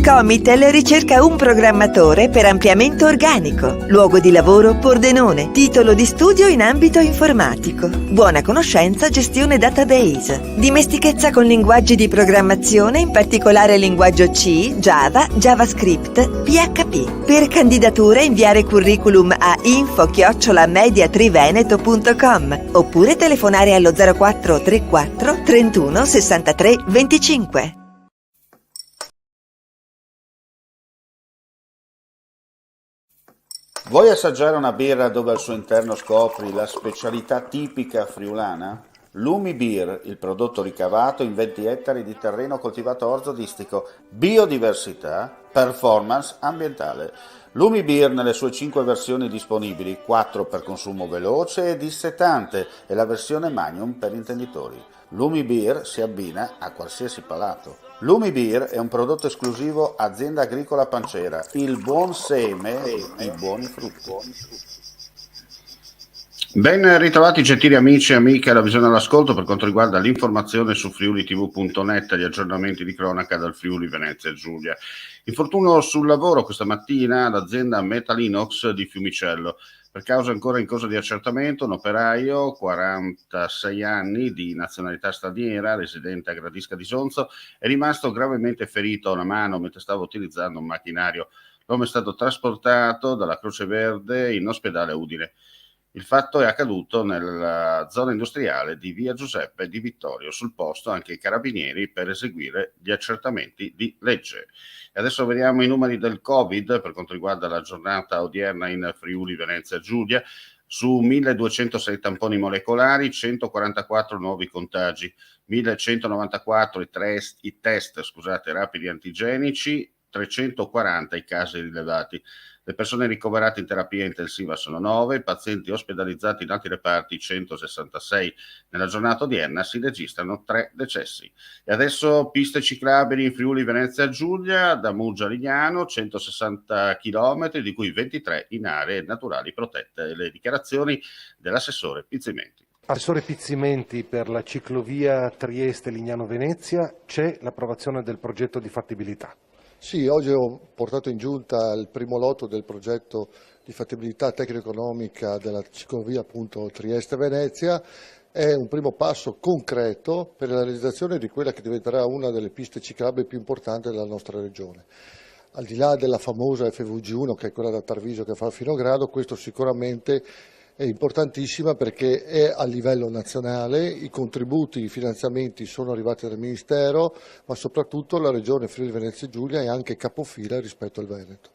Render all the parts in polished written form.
Comitel ricerca un programmatore per ampliamento organico. Luogo di lavoro Pordenone. Titolo di studio in ambito informatico. Buona conoscenza gestione database. Dimestichezza con linguaggi di programmazione, in particolare linguaggio C, Java, JavaScript, PHP. Per candidature inviare curriculum a info@mediatriveneto.com oppure telefonare allo 0434 31 63 25. Vuoi assaggiare una birra dove al suo interno scopri la specialità tipica friulana? Lumi Beer, il prodotto ricavato in 20 ettari di terreno coltivato orzodistico, biodiversità, performance ambientale. Lumi Beer nelle sue 5 versioni disponibili, 4 per consumo veloce e dissetante e la versione Magnum per intenditori. Lumi Beer si abbina a qualsiasi palato. Lumi Beer è un prodotto esclusivo Azienda Agricola Pancera, il buon seme e i buoni frutti. Ben ritrovati gentili amici e amiche alla visione all'ascolto per quanto riguarda l'informazione su friulitv.net, gli aggiornamenti di cronaca dal Friuli Venezia Giulia. Infortunio sul lavoro questa mattina all'azienda Metalinox di Fiumicello. Per causa ancora in corso di accertamento, un operaio, 46 anni, di nazionalità straniera, residente a Gradisca di Sonzo, è rimasto gravemente ferito a una mano mentre stava utilizzando un macchinario. L'uomo è stato trasportato dalla Croce Verde in ospedale a Udine. Il fatto è accaduto nella zona industriale di via Giuseppe di Vittorio. Sul posto anche i carabinieri per eseguire gli accertamenti di legge. E adesso vediamo i numeri del Covid per quanto riguarda la giornata odierna in Friuli Venezia Giulia. Su 1206 tamponi molecolari, 144 nuovi contagi, 1194 i test rapidi antigenici, 340 i casi rilevati. Le persone ricoverate in terapia intensiva sono 9, i pazienti ospedalizzati in altri reparti 166. Nella giornata odierna si registrano 3 decessi. E adesso piste ciclabili in Friuli Venezia Giulia, da Muggia a Lignano, 160 km, di cui 23 in aree naturali protette. Le dichiarazioni dell'assessore Pizzimenti. Assessore Pizzimenti, per la ciclovia Trieste-Lignano-Venezia c'è l'approvazione del progetto di fattibilità. Sì, oggi ho portato in giunta il primo lotto del progetto di fattibilità tecno-economica della ciclovia appunto Trieste-Venezia. È un primo passo concreto per la realizzazione di quella che diventerà una delle piste ciclabili più importanti della nostra regione. Al di là della famosa FVG1, che è quella da Tarvisio che fa il Finogrado, questo sicuramente è importantissima perché è a livello nazionale, i contributi, i finanziamenti sono arrivati dal Ministero, ma soprattutto la Regione Friuli Venezia Giulia è anche capofila rispetto al Veneto.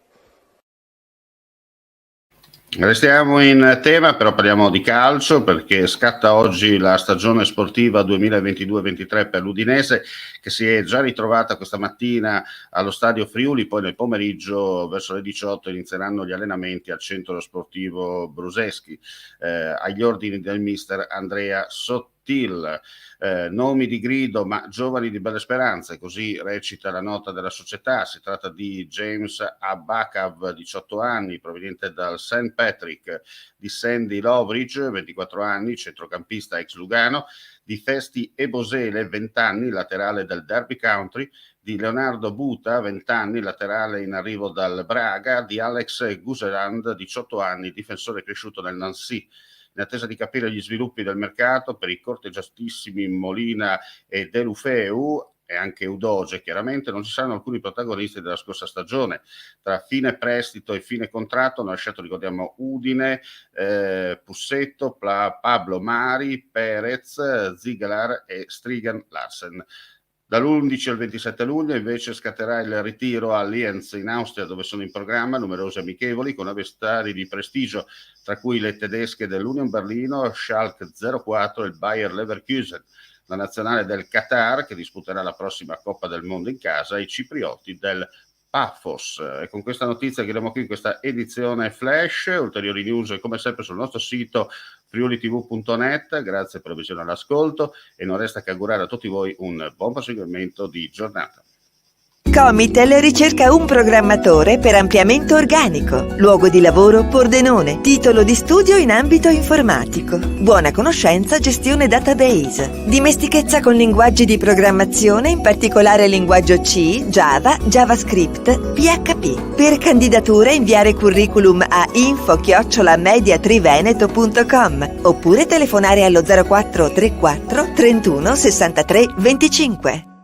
Restiamo in tema, però parliamo di calcio perché scatta oggi la stagione sportiva 2022-23 per l'Udinese, che si è già ritrovata questa mattina allo Stadio Friuli. Poi nel pomeriggio verso le 18 inizieranno gli allenamenti al centro sportivo Bruseschi, agli ordini del mister Andrea Sottil. Nomi di grido ma giovani di belle speranze, così recita la nota della società. Si tratta di James Abakav, 18 anni, proveniente dal St. Patrick, di Sandy Lovridge, 24 anni, centrocampista ex Lugano, di Festi Ebosele, 20 anni, laterale del Derby County, di Leonardo Buta, 20 anni, laterale in arrivo dal Braga, di Alex Guserand, 18 anni, difensore cresciuto nel Nancy. In attesa di capire gli sviluppi del mercato per i corteggiatissimi Molina e Delufeu e anche Udoge, chiaramente non ci saranno alcuni protagonisti della scorsa stagione. Tra fine prestito e fine contratto hanno lasciato, ricordiamo, Udine, Pussetto, Pablo Mari, Perez, Ziegler e Strigan Larsen. Dall'11 al 27 luglio invece scatterà il ritiro a Lienz in Austria, dove sono in programma numerosi amichevoli con avversari di prestigio, tra cui le tedesche dell'Union Berlino, Schalke 04 e il Bayer Leverkusen, la nazionale del Qatar che disputerà la prossima Coppa del Mondo in casa, e i ciprioti del Paphos. E con questa notizia chiudiamo qui questa edizione flash. Ulteriori news come sempre sul nostro sito friulitv.net. Grazie per la visione all'ascolto e non resta che augurare a tutti voi un buon proseguimento di giornata. Comitel ricerca un programmatore per ampliamento organico, luogo di lavoro Pordenone, titolo di studio in ambito informatico, buona conoscenza gestione database, dimestichezza con linguaggi di programmazione, in particolare linguaggio C, Java, JavaScript, PHP. Per candidature inviare curriculum a info@mediatriveneto.com oppure telefonare allo 0434 31 63 25.